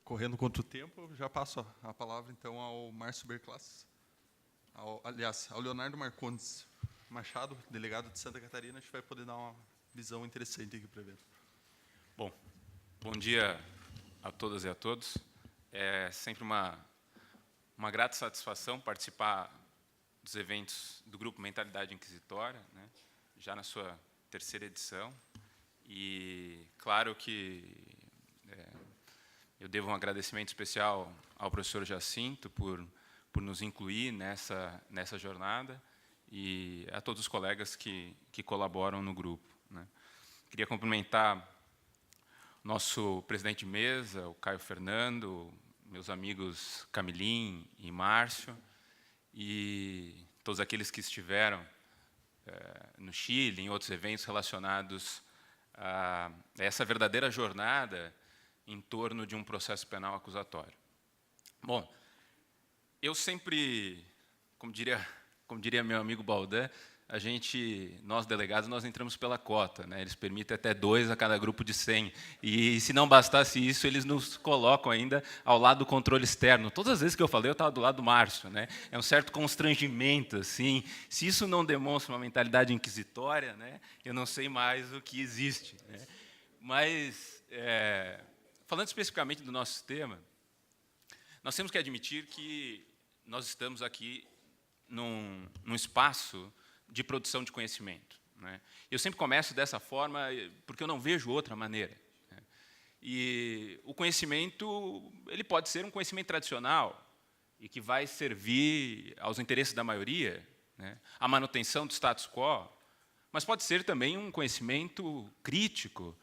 correndo contra o tempo, já passo a palavra, então, ao Márcio Berclass, aliás, ao Leonardo Marcondes Machado, delegado de Santa Catarina. A gente vai poder dar uma visão interessante aqui para o evento. Bom, bom dia a todas e a todos. É sempre uma grata satisfação participar dos eventos do Grupo Mentalidade Inquisitória, né, já na sua terceira edição. E, claro que eu devo um agradecimento especial ao professor Jacinto por nos incluir nessa jornada e a todos os colegas que colaboram no grupo, né. Queria cumprimentar nosso presidente de mesa, o Caio Fernando, meus amigos Camilin e Márcio, e todos aqueles que estiveram no Chile, em outros eventos relacionados a essa verdadeira jornada em torno de um processo penal acusatório. Bom, eu sempre, como diria meu amigo Baldan, nós delegados, nós entramos pela cota, né? Eles permitem até 2 a cada grupo de 100. E, se não bastasse isso, eles nos colocam ainda ao lado do controle externo. Todas as vezes que eu falei, eu estava do lado do Márcio, né? É um certo constrangimento, assim. Se isso não demonstra uma mentalidade inquisitória, né, eu não sei mais o que existe, né? Mas, falando especificamente do nosso tema, nós temos que admitir que nós estamos aqui num espaço de produção de conhecimento, né? Eu sempre começo dessa forma porque eu não vejo outra maneira, né? E o conhecimento, ele pode ser um conhecimento tradicional e que vai servir aos interesses da maioria, né, à manutenção do status quo, mas pode ser também um conhecimento crítico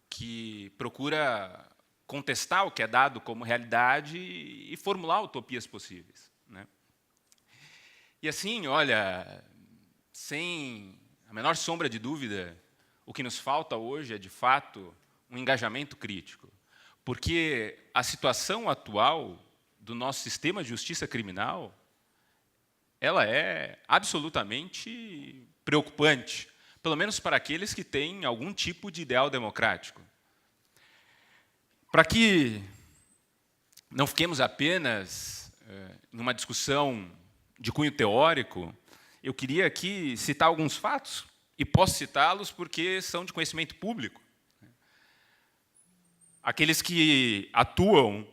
que procura contestar o que é dado como realidade e formular utopias possíveis, né? E assim, olha, sem a menor sombra de dúvida, o que nos falta hoje é, de fato, um engajamento crítico. Porque a situação atual do nosso sistema de justiça criminal, ela é absolutamente preocupante, pelo menos para aqueles que têm algum tipo de ideal democrático. Para que não fiquemos apenas em uma discussão de cunho teórico, eu queria aqui citar alguns fatos, e posso citá-los porque são de conhecimento público. Aqueles que atuam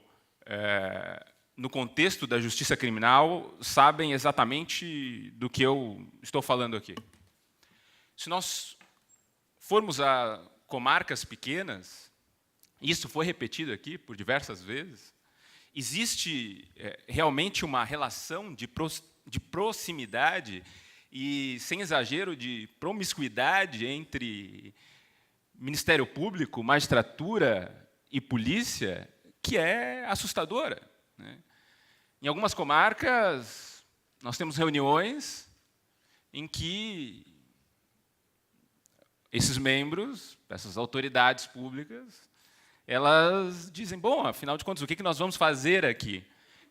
no contexto da justiça criminal sabem exatamente do que eu estou falando aqui. Se nós formos a comarcas pequenas, isso foi repetido aqui por diversas vezes, existe realmente uma relação de proximidade e, sem exagero, de promiscuidade entre Ministério Público, magistratura e polícia, que é assustadora, né? Em algumas comarcas, nós temos reuniões em que esses membros, essas autoridades públicas, elas dizem, bom, afinal de contas, o que nós vamos fazer aqui?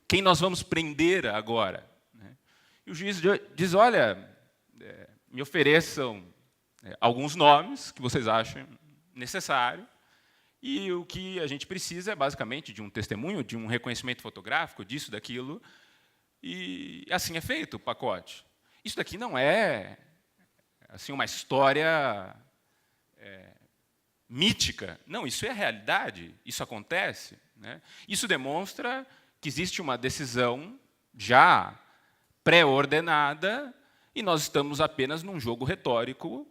Quem nós vamos prender agora? E o juiz diz, olha, me ofereçam alguns nomes que vocês acham necessário, e o que a gente precisa é, basicamente, de um testemunho, de um reconhecimento fotográfico, disso, daquilo, e assim é feito o pacote. Isso daqui não é assim, uma história mítica. Não, isso é realidade, isso acontece, né? Isso demonstra que existe uma decisão já pré-ordenada e nós estamos apenas num jogo retórico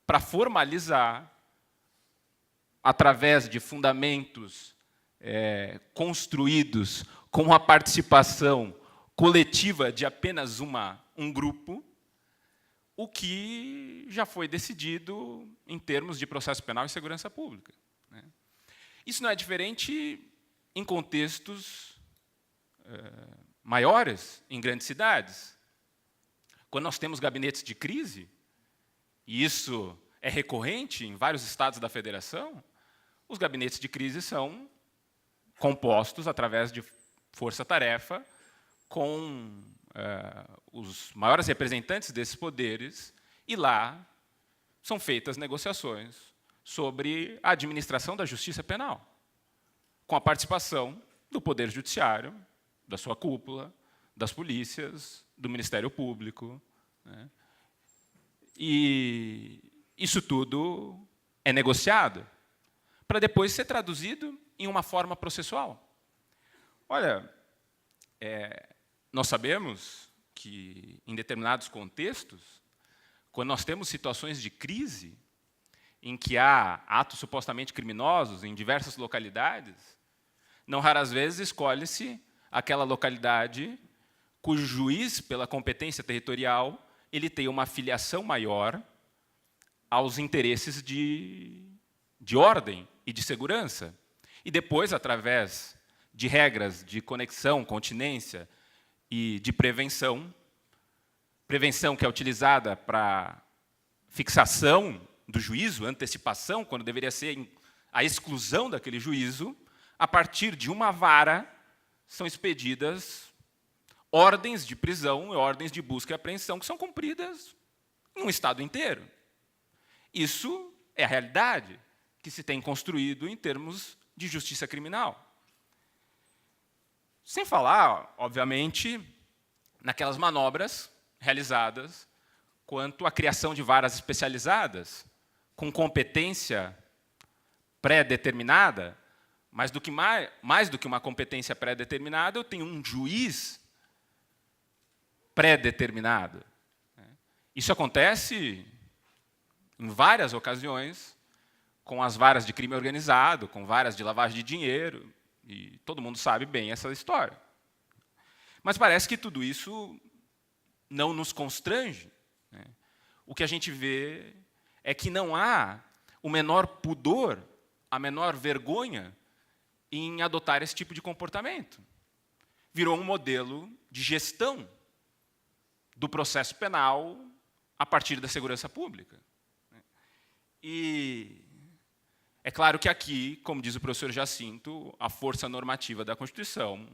para formalizar, através de fundamentos construídos com a participação coletiva de apenas um grupo, o que já foi decidido em termos de processo penal e segurança pública, né? Isso não é diferente em contextos maiores, em grandes cidades. Quando nós temos gabinetes de crise, e isso é recorrente em vários estados da federação, os gabinetes de crise são compostos através de força-tarefa com os maiores representantes desses poderes, e lá são feitas negociações sobre a administração da justiça penal, com a participação do Poder Judiciário, da sua cúpula, das polícias, do Ministério Público, né? E isso tudo é negociado para depois ser traduzido em uma forma processual. Olha, nós sabemos que, em determinados contextos, quando nós temos situações de crise, em que há atos supostamente criminosos em diversas localidades, não raras vezes escolhe-se aquela localidade cujo juiz, pela competência territorial, ele tem uma filiação maior aos interesses de ordem e de segurança. E depois, através de regras de conexão, continência e de prevenção que é utilizada para fixação do juízo, antecipação, quando deveria ser a exclusão daquele juízo, a partir de uma vara são expedidas ordens de prisão e ordens de busca e apreensão que são cumpridas em um Estado inteiro. Isso é a realidade que se tem construído em termos de justiça criminal. Sem falar, obviamente, naquelas manobras realizadas quanto à criação de varas especializadas, com competência pré-determinada, mais do que uma competência pré-determinada, eu tenho um juiz pré-determinado. Isso acontece em várias ocasiões com as varas de crime organizado, com varas de lavagem de dinheiro, e todo mundo sabe bem essa história. Mas parece que tudo isso não nos constrange, né? O que a gente vê é que não há o menor pudor, a menor vergonha em adotar esse tipo de comportamento. Virou um modelo de gestão do processo penal a partir da segurança pública. E é claro que aqui, como diz o professor Jacinto, a força normativa da Constituição,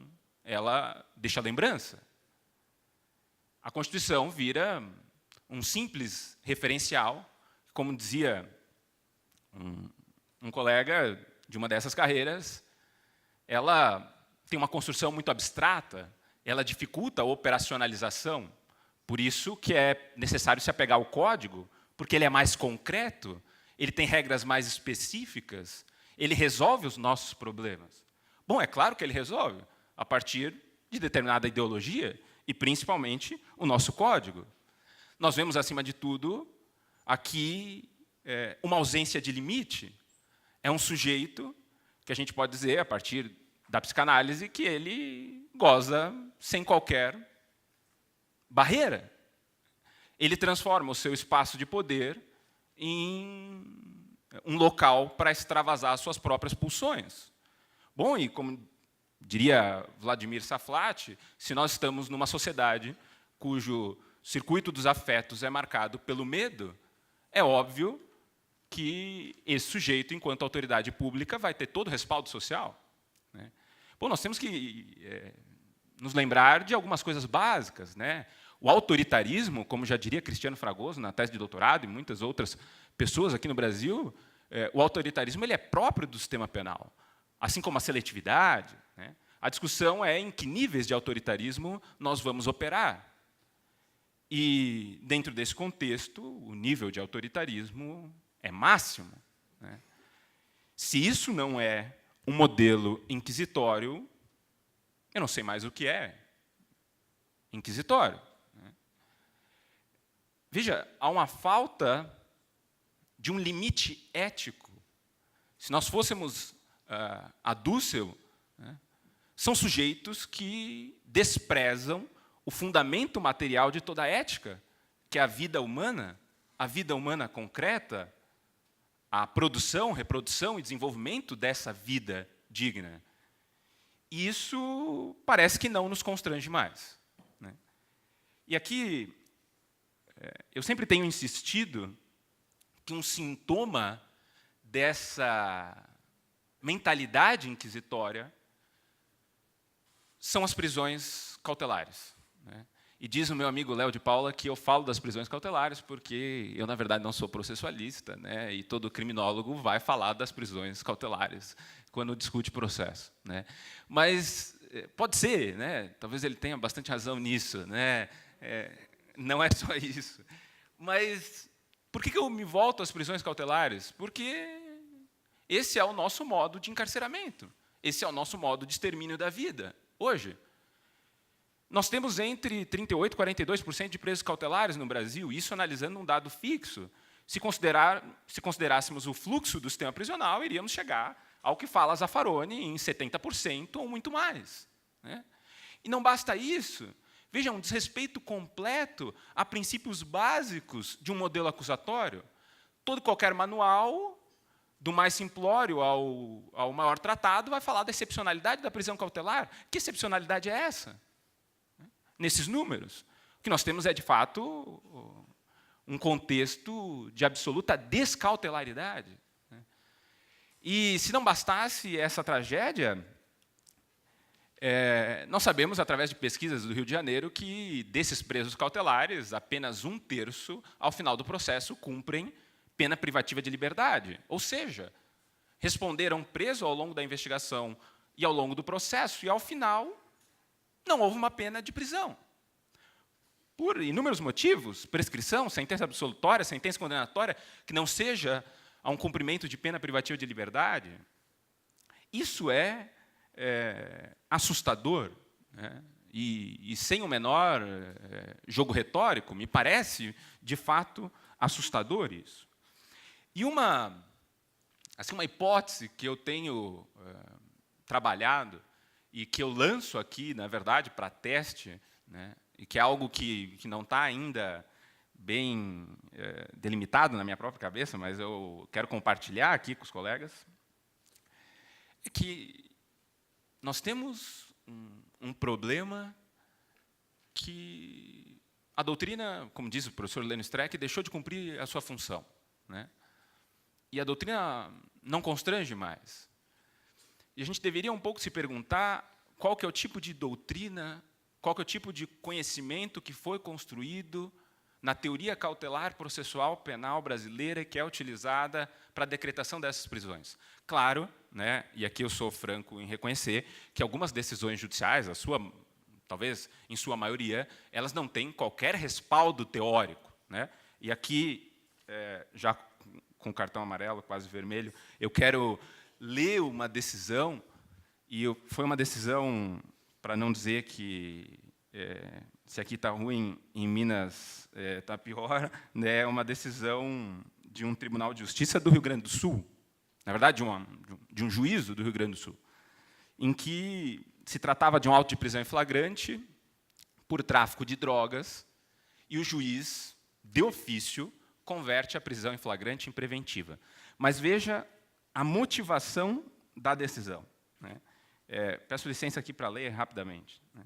ela deixa lembrança. A Constituição vira um simples referencial, como dizia um colega de uma dessas carreiras, ela tem uma construção muito abstrata, ela dificulta a operacionalização, por isso que é necessário se apegar ao código, porque ele é mais concreto, ele tem regras mais específicas, ele resolve os nossos problemas. Bom, é claro que ele resolve, a partir de determinada ideologia, e principalmente o nosso código. Nós vemos, acima de tudo, aqui uma ausência de limite. É um sujeito que a gente pode dizer, a partir da psicanálise, que ele goza sem qualquer barreira. Ele transforma o seu espaço de poder em um local para extravasar suas próprias pulsões. Bom, e como diria Vladimir Saflat, se nós estamos numa sociedade cujo circuito dos afetos é marcado pelo medo, é óbvio que esse sujeito, enquanto autoridade pública, vai ter todo o respaldo social, né? Bom, nós temos que nos lembrar de algumas coisas básicas, né? O autoritarismo, como já diria Cristiano Fragoso na tese de doutorado e muitas outras pessoas aqui no Brasil, o autoritarismo ele é próprio do sistema penal, assim como a seletividade, né? A discussão é em que níveis de autoritarismo nós vamos operar. E, dentro desse contexto, o nível de autoritarismo é máximo, né? Se isso não é um modelo inquisitório, eu não sei mais o que é inquisitório, né? Veja, há uma falta de um limite ético. Se nós fôssemos a Dussel, né, são sujeitos que desprezam o fundamento material de toda a ética, que é a vida humana concreta, a produção, reprodução e desenvolvimento dessa vida digna. E isso parece que não nos constrange mais, né? E aqui, eu sempre tenho insistido que um sintoma dessa mentalidade inquisitória são as prisões cautelares, né? E diz o meu amigo Léo de Paula que eu falo das prisões cautelares porque eu, na verdade, não sou processualista, né? E todo criminólogo vai falar das prisões cautelares quando discute processo, né? Mas pode ser, né? Talvez ele tenha bastante razão nisso, né? Não é só isso. Mas por que eu me volto às prisões cautelares? Porque esse é o nosso modo de encarceramento. Esse é o nosso modo de extermínio da vida, hoje. Nós temos entre 38% e 42% de presos cautelares no Brasil, isso analisando um dado fixo. Se considerássemos o fluxo do sistema prisional, iríamos chegar ao que fala Zaffaroni em 70% ou muito mais, né? E não basta isso. Veja, um desrespeito completo a princípios básicos de um modelo acusatório. Todo e qualquer manual, do mais simplório ao maior tratado, vai falar da excepcionalidade da prisão cautelar. Que excepcionalidade é essa? Nesses números. O que nós temos é, de fato, um contexto de absoluta descautelaridade. E, se não bastasse essa tragédia, nós sabemos, através de pesquisas do Rio de Janeiro, que, desses presos cautelares, apenas 1/3, ao final do processo, cumprem pena privativa de liberdade. Ou seja, responderam preso ao longo da investigação e ao longo do processo, e, ao final, não houve uma pena de prisão. Por inúmeros motivos, prescrição, sentença absolutória, sentença condenatória, que não seja a um cumprimento de pena privativa de liberdade, isso é assustador, né? E sem o menor jogo retórico, me parece, de fato, assustador isso. E uma hipótese que eu tenho trabalhado, e que eu lanço aqui, na verdade, para teste, né, e que é algo que não está ainda bem delimitado na minha própria cabeça, mas eu quero compartilhar aqui com os colegas, é que nós temos um problema que a doutrina, como diz o professor Lênio Streck, deixou de cumprir a sua função, né? E a doutrina não constrange mais. E a gente deveria um pouco se perguntar qual que é o tipo de doutrina, qual que é o tipo de conhecimento que foi construído na teoria cautelar processual penal brasileira que é utilizada para a decretação dessas prisões. Claro, né, e aqui eu sou franco em reconhecer que algumas decisões judiciais, talvez em sua maioria, elas não têm qualquer respaldo teórico, né? E aqui, já com o cartão amarelo, quase vermelho, eu quero ler uma decisão, e foi uma decisão, para não dizer que se aqui está ruim, em Minas está pior, né, é uma decisão de um Tribunal de Justiça do Rio Grande do Sul, na verdade, de um juízo do Rio Grande do Sul, em que se tratava de um auto de prisão em flagrante por tráfico de drogas, e o juiz, de ofício, converte a prisão em flagrante em preventiva. Mas veja a motivação da decisão, né? Peço licença aqui para ler rapidamente, né?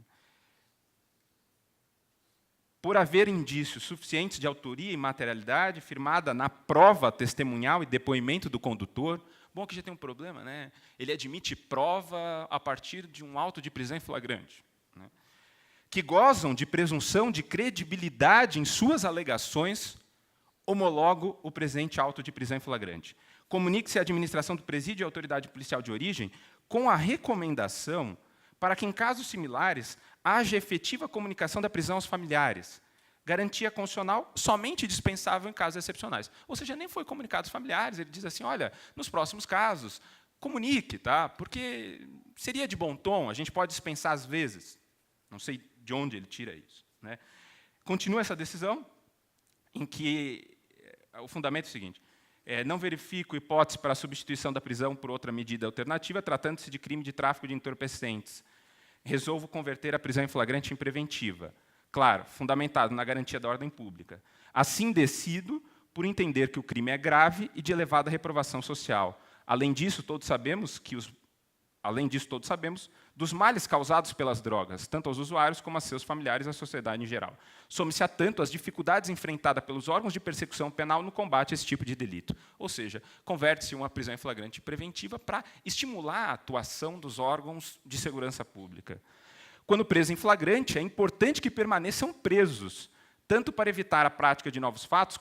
Por haver indícios suficientes de autoria e materialidade firmada na prova testemunhal e depoimento do condutor, bom, aqui já tem um problema, né? Ele admite prova a partir de um auto de prisão em flagrante, né? Que gozam de presunção de credibilidade em suas alegações, homologo o presente auto de prisão em flagrante. Comunique-se à administração do presídio e à autoridade policial de origem com a recomendação para que, em casos similares, haja efetiva comunicação da prisão aos familiares. Garantia constitucional somente dispensável em casos excepcionais. Ou seja, nem foi comunicado aos familiares. Ele diz assim, olha, nos próximos casos, comunique, tá? Porque seria de bom tom, a gente pode dispensar às vezes. Não sei de onde ele tira isso, né? Continua essa decisão, em que o fundamento é o seguinte: não verifico hipótese para a substituição da prisão por outra medida alternativa, tratando-se de crime de tráfico de entorpecentes. Resolvo converter a prisão em flagrante em preventiva. Claro, fundamentado na garantia da ordem pública. Assim decido por entender que o crime é grave e de elevada reprovação social. Além disso, todos sabemos dos males causados pelas drogas, tanto aos usuários como a seus familiares e à sociedade em geral. Some-se a tanto as dificuldades enfrentadas pelos órgãos de persecução penal no combate a esse tipo de delito. Ou seja, converte-se uma prisão em flagrante preventiva para estimular a atuação dos órgãos de segurança pública. Quando presos em flagrante, é importante que permaneçam presos, tanto para evitar a prática de novos fatos,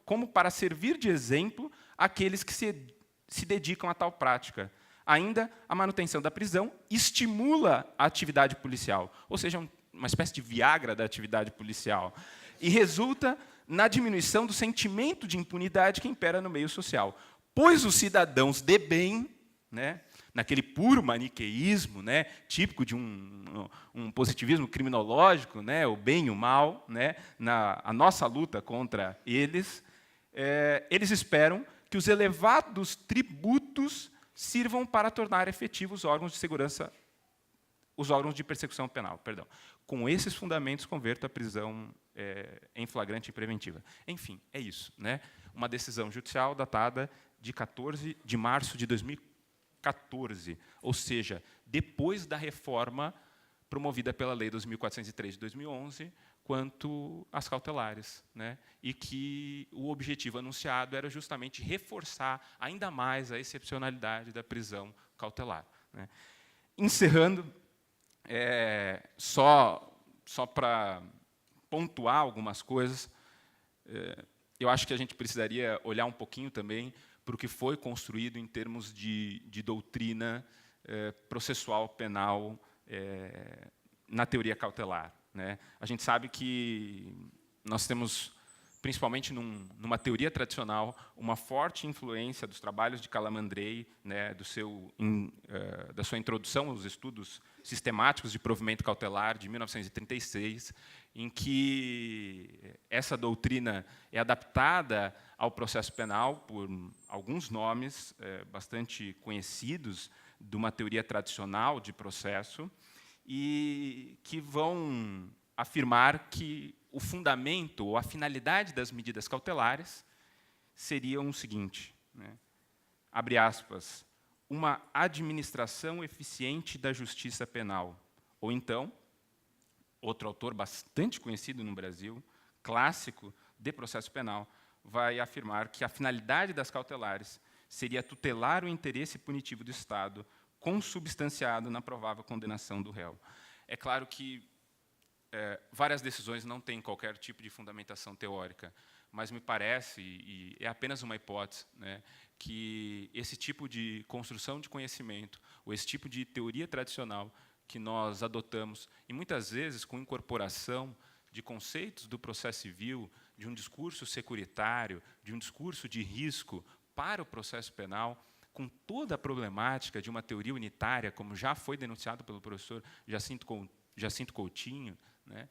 como para servir de exemplo àqueles que se dedicam a tal prática. Ainda, a manutenção da prisão estimula a atividade policial, ou seja, uma espécie de Viagra da atividade policial, e resulta na diminuição do sentimento de impunidade que impera no meio social. Pois os cidadãos de bem, né, naquele puro maniqueísmo, né, típico de um positivismo criminológico, né, o bem e o mal, né, a nossa luta contra eles, eles esperam que os elevados tributos sirvam para tornar efetivos os órgãos de segurança, os órgãos de persecução penal. Perdão. Com esses fundamentos, converto a prisão em flagrante e preventiva. Enfim, é isso, né? Uma decisão judicial datada de 14 de março de 2014, ou seja, depois da reforma promovida pela Lei 2.403 de 2011, quanto às cautelares, né? E que o objetivo anunciado era justamente reforçar ainda mais a excepcionalidade da prisão cautelar, né? Encerrando, só para pontuar algumas coisas, eu acho que a gente precisaria olhar um pouquinho também para o que foi construído em termos de doutrina processual penal na teoria cautelar, né? A gente sabe que nós temos, principalmente numa teoria tradicional, uma forte influência dos trabalhos de Calamandrei, né, da sua introdução aos estudos sistemáticos de provimento cautelar, de 1936, em que essa doutrina é adaptada ao processo penal por alguns nomes bastante conhecidos de uma teoria tradicional de processo, e que vão afirmar que o fundamento ou a finalidade das medidas cautelares seriam o seguinte, né? Abre aspas, uma administração eficiente da justiça penal. Ou então, outro autor bastante conhecido no Brasil, clássico de processo penal, vai afirmar que a finalidade das cautelares seria tutelar o interesse punitivo do Estado, consubstanciado na provável condenação do réu. É claro que várias decisões não têm qualquer tipo de fundamentação teórica, mas me parece, e é apenas uma hipótese, né, que esse tipo de construção de conhecimento, ou esse tipo de teoria tradicional que nós adotamos, e muitas vezes com incorporação de conceitos do processo civil, de um discurso securitário, de um discurso de risco para o processo penal, com toda a problemática de uma teoria unitária, como já foi denunciado pelo professor Jacinto Coutinho, né,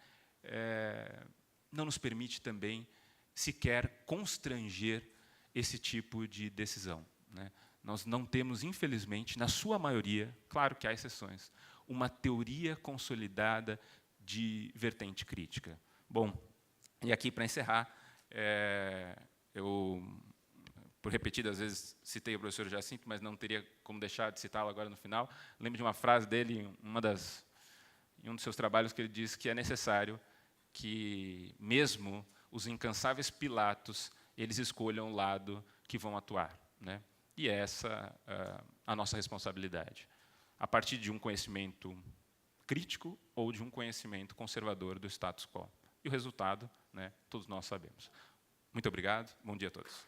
não nos permite também sequer constranger esse tipo de decisão, né? Nós não temos, infelizmente, na sua maioria, claro que há exceções, uma teoria consolidada de vertente crítica. Bom, e aqui, para encerrar, eu, por repetidas vezes, citei o professor Jacinto, mas não teria como deixar de citá-lo agora no final. Lembro de uma frase dele, em um dos seus trabalhos, que ele diz que é necessário que, mesmo os incansáveis Pilatos, eles escolham o lado que vão atuar, né? E é essa a nossa responsabilidade, a partir de um conhecimento crítico ou de um conhecimento conservador do status quo. E o resultado, né, todos nós sabemos. Muito obrigado, bom dia a todos.